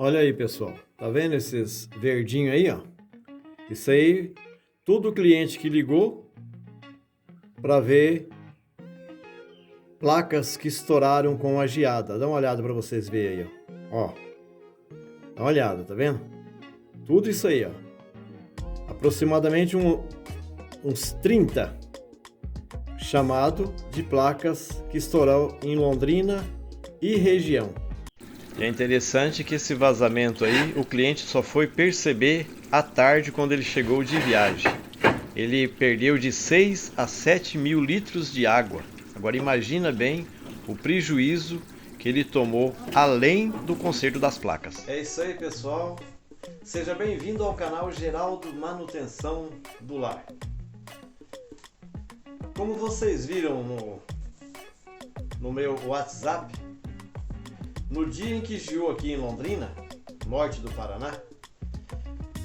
Olha aí, pessoal. Tá vendo esses verdinhos aí, ó? Isso aí, tudo cliente que ligou para ver placas que estouraram com a geada. Dá uma olhada para vocês verem aí, ó. Dá uma olhada, tá vendo? Tudo isso aí, ó. Aproximadamente uns 30 chamado de placas que estouraram em Londrina e região. E é interessante que esse vazamento aí, o cliente só foi perceber à tarde quando ele chegou de viagem. Ele perdeu de 6 a 7 mil litros de água. Agora imagina bem o prejuízo que ele tomou além do conserto das placas. É isso aí, pessoal. Seja bem-vindo ao canal Geraldo Manutenção do Lar. Como vocês viram no meu WhatsApp, no dia em que geou aqui em Londrina, norte do Paraná,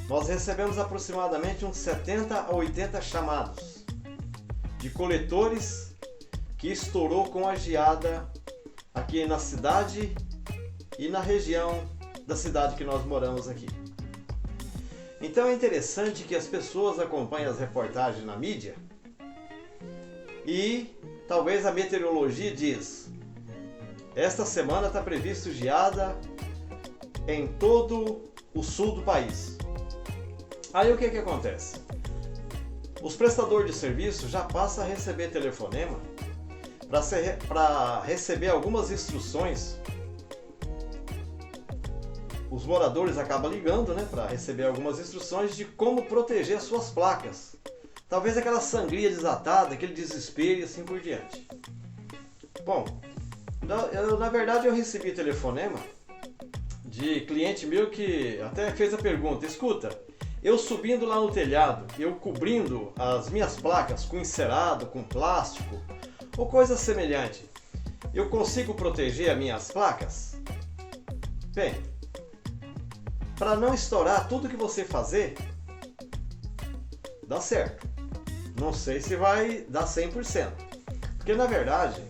nós recebemos aproximadamente uns 70 a 80 chamados de coletores que estourou com a geada aqui na cidade e na região da cidade que nós moramos aqui. Então é interessante que as pessoas acompanhem as reportagens na mídia e talvez a meteorologia diz: esta semana está previsto geada em todo o sul do país. Aí o que acontece? Os prestadores de serviço já passam a receber telefonema para receber algumas instruções. Os moradores acabam ligando, né, para receber algumas instruções de como proteger as suas placas. Talvez aquela sangria desatada, aquele desespero e assim por diante. Bom, na verdade eu recebi telefonema de cliente meu que até fez a pergunta: escuta, eu subindo lá no telhado, eu cobrindo as minhas placas com encerado, com plástico ou coisa semelhante, eu consigo proteger as minhas placas? Bem, para não estourar tudo que você fazer, dá certo. Não sei se vai dar 100%. Porque na verdade,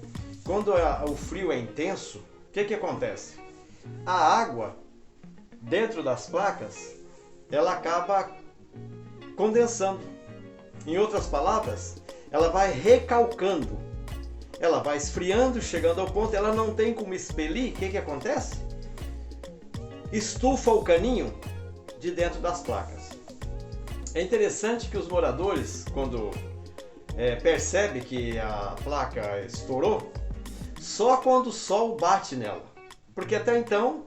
quando o frio é intenso, o que acontece? A água dentro das placas, ela acaba condensando. Em outras palavras, ela vai recalcando. Ela vai esfriando, chegando ao ponto, ela não tem como expelir. O que acontece? Estufa o caninho de dentro das placas. É interessante que os moradores, quando percebem que a placa estourou, só quando o sol bate nela. Porque até então,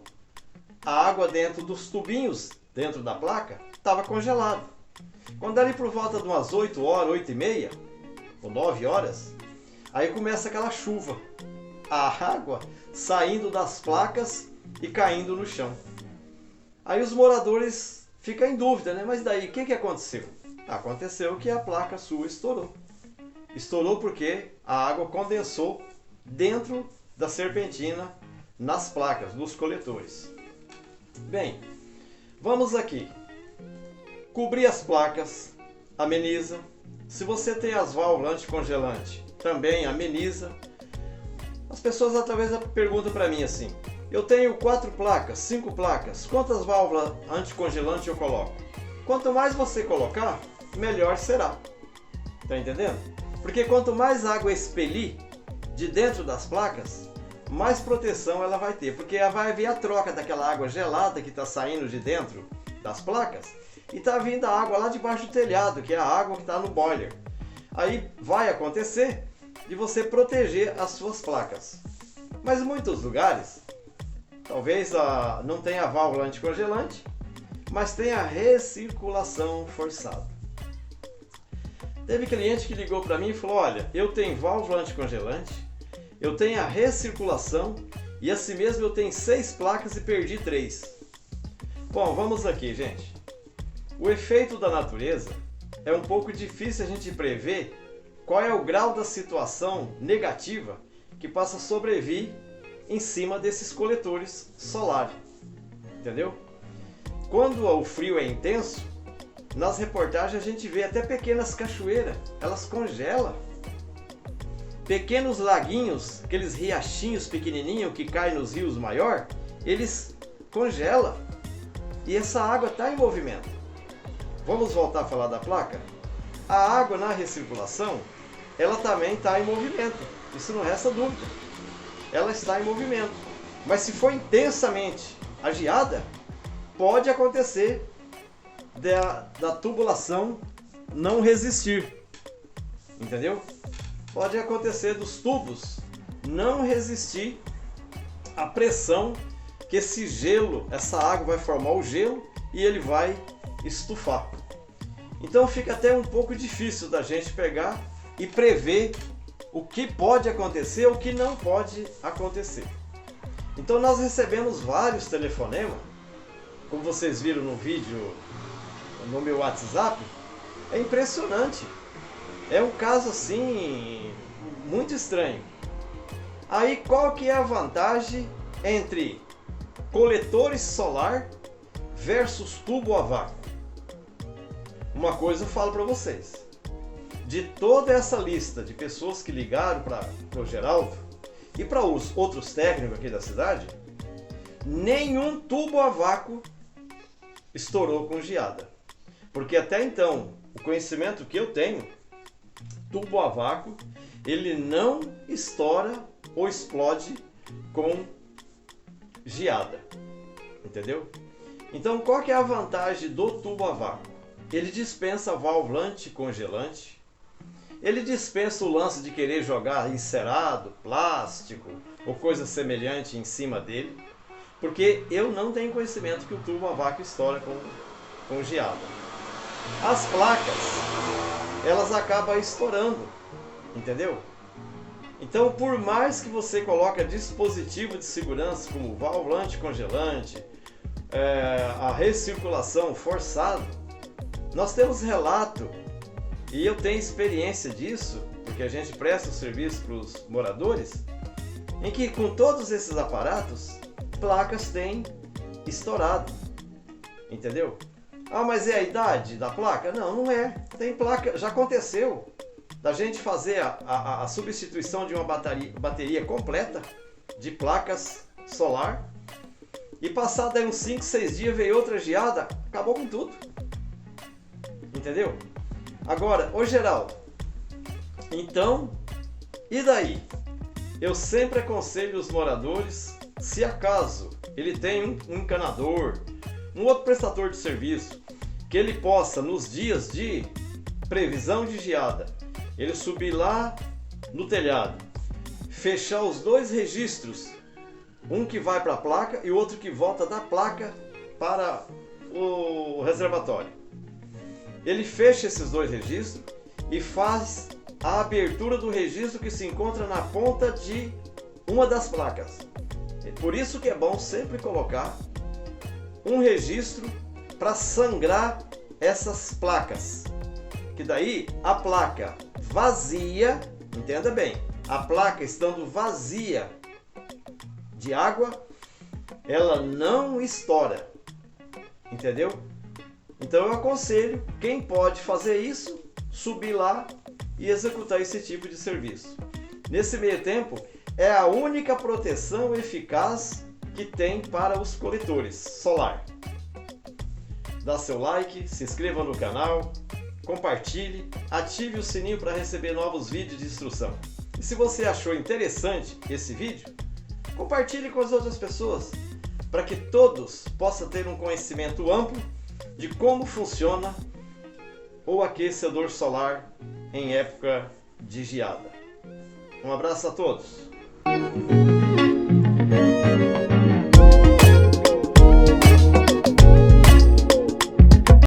a água dentro dos tubinhos, dentro da placa, estava congelada. Quando ali por volta de umas 8 horas, 8 e meia, ou 9 horas, aí começa aquela chuva. A água saindo das placas e caindo no chão. Aí os moradores ficam em dúvida, né? Mas daí, o que aconteceu? Aconteceu que a placa sua estourou. Estourou porque a água condensou dentro da serpentina, nas placas, nos coletores. Bem, vamos aqui. Cobrir as placas, ameniza. Se você tem as válvulas anticongelantes, também ameniza. As pessoas talvez perguntam para mim assim: eu tenho 4 placas, 5 placas, quantas válvulas anticongelantes eu coloco? Quanto mais você colocar, melhor será. Tá entendendo? Porque quanto mais água expelir de dentro das placas, mais proteção ela vai ter. Porque vai haver a troca daquela água gelada que está saindo de dentro das placas e está vindo a água lá debaixo do telhado, que é a água que está no boiler. Aí vai acontecer de você proteger as suas placas. Mas em muitos lugares, talvez não tenha a válvula anticongelante, mas tem a recirculação forçada. Teve cliente que ligou para mim e falou: olha, eu tenho válvula anticongelante, eu tenho a recirculação e assim mesmo eu tenho 6 placas e perdi 3. Bom, vamos aqui, gente. O efeito da natureza é um pouco difícil a gente prever qual é o grau da situação negativa que possa sobreviver em cima desses coletores solares. Entendeu? Quando o frio é intenso, nas reportagens a gente vê até pequenas cachoeiras, elas congelam. Pequenos laguinhos, aqueles riachinhos pequenininhos que caem nos rios maior, eles congelam. e essa água está em movimento. Vamos voltar a falar da placa? A água na recirculação, ela também está em movimento. Isso não resta dúvida. Ela está em movimento. Mas se for intensamente a geada, pode acontecer da tubulação não resistir. Entendeu? Pode acontecer dos tubos não resistir à pressão que esse gelo, essa água vai formar o gelo e ele vai estufar. Então fica até um pouco difícil da gente pegar e prever o que pode acontecer, o que não pode acontecer. Então nós recebemos vários telefonemas, como vocês viram no vídeo no meu WhatsApp. É impressionante. É um caso assim muito estranho. Aí qual que é a vantagem entre coletores solar versus tubo a vácuo? Uma coisa eu falo para vocês. De toda essa lista de pessoas que ligaram para o Geraldo e para os outros técnicos aqui da cidade, nenhum tubo a vácuo estourou com geada. Porque até então, o conhecimento que eu tenho, tubo a vácuo, ele não estoura ou explode com geada. Entendeu? Então, qual que é a vantagem do tubo a vácuo? Ele dispensa válvula anticongelante. Ele dispensa o lance de querer jogar encerado, plástico ou coisa semelhante em cima dele. Porque eu não tenho conhecimento que o tubo a vácuo estoura com geada. As placas, elas acabam estourando. Entendeu? Então, por mais que você coloque dispositivo de segurança como válvula anticongelante, a recirculação forçada, nós temos relato, e eu tenho experiência disso, porque a gente presta o serviço para os moradores, em que com todos esses aparatos, placas têm estourado. Entendeu? Ah, mas é a idade da placa? Não, não é. Tem placa, já aconteceu da gente fazer a substituição de uma bateria completa de placas solar e passar daí uns 5, 6 dias veio outra geada, acabou com tudo. Entendeu? Agora, ô Geraldo, então, e daí? Eu sempre aconselho os moradores, se acaso ele tem um encanador, um outro prestador de serviço, que ele possa, nos dias de previsão de geada, ele subir lá no telhado, fechar os dois registros, um que vai para a placa e o outro que volta da placa para o reservatório. Ele fecha esses dois registros e faz a abertura do registro que se encontra na ponta de uma das placas. Por isso que é bom sempre colocar um registro para sangrar essas placas. Que daí a placa vazia, entenda bem, a placa estando vazia de água, ela não estoura. Entendeu? Então eu aconselho, quem pode fazer isso, subir lá e executar esse tipo de serviço. Nesse meio tempo, é a única proteção eficaz que tem para os coletores solar. Dá seu like, se inscreva no canal, compartilhe, ative o sininho para receber novos vídeos de instrução. E se você achou interessante esse vídeo, compartilhe com as outras pessoas, para que todos possam ter um conhecimento amplo de como funciona o aquecedor solar em época de geada. Um abraço a todos!